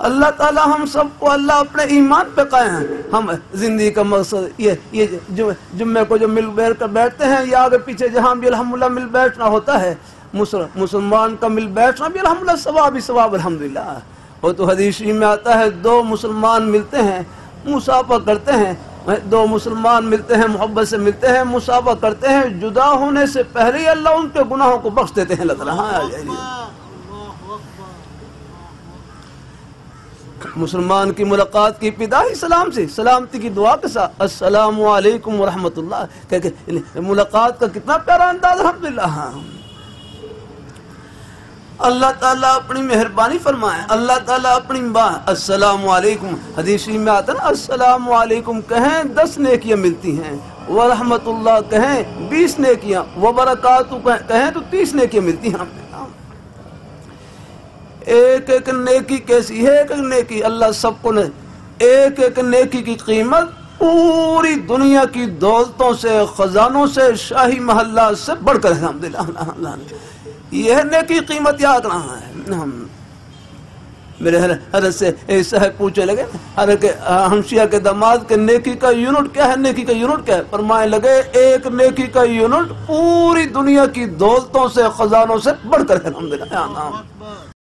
اللہ تعالیٰ ہم سب کو اللہ اپنے ایمان پہ قائم ہیں. ہم زندگی کا مقصد یہ جمعے کو جو مل بیٹھ کر بیٹھتے ہیں یا آگے پیچھے جہاں بھی الحمدللہ مل بیٹھنا ہوتا ہے، مسلمان کا مل بیٹھنا بھی الحمدللہ ثواب ہی ثواب الحمدللہ. وہ تو حدیث شریف میں آتا ہے دو مسلمان ملتے ہیں مصافحہ کرتے ہیں، دو مسلمان ملتے ہیں محبت سے ملتے ہیں مصافحہ کرتے ہیں، جدا ہونے سے پہلے ہی اللہ ان کے گناہوں کو بخش دیتے ہیں اللہ تعالیٰ. مسلمان کی ملاقات کی ابتدا ہی سلام سے، سلامتی کی دعا کے ساتھ السلام علیکم ورحمۃ اللہ، کہ ملاقات کا کتنا پیارا انداز الحمدللہ. اللہ تعالیٰ اپنی مہربانی فرمائے، اللہ تعالیٰ اپنی السلام علیکم، حدیث شریف میں آتا ہے نا السلام علیکم کہیں 10 نیکیاں ملتی ہیں، ورحمۃ اللہ کہیں 20 نیکیاں، وبرکاتہ کہیں تو 30 نیکیاں ملتی ہیں. ایک ایک نیکی کیسی ہے، ایک ایک نیکی اللہ سب کو ایک ایک نیکی کی قیمت پوری دنیا کی دولتوں سے خزانوں سے شاہی محلہ سے بڑھ کر الحمدللہ. یہ نیکی قیمت یاد رہا ہے. میرے حضرت سے صاحب پوچھے لگے ہمشیہ کے داماد کے نیکی کا یونٹ کیا ہے، نیکی کا یونٹ کیا ہے؟ فرمائے لگے ایک نیکی کا یونٹ پوری دنیا کی دولتوں سے خزانوں سے بڑھ کر الحمدللہ.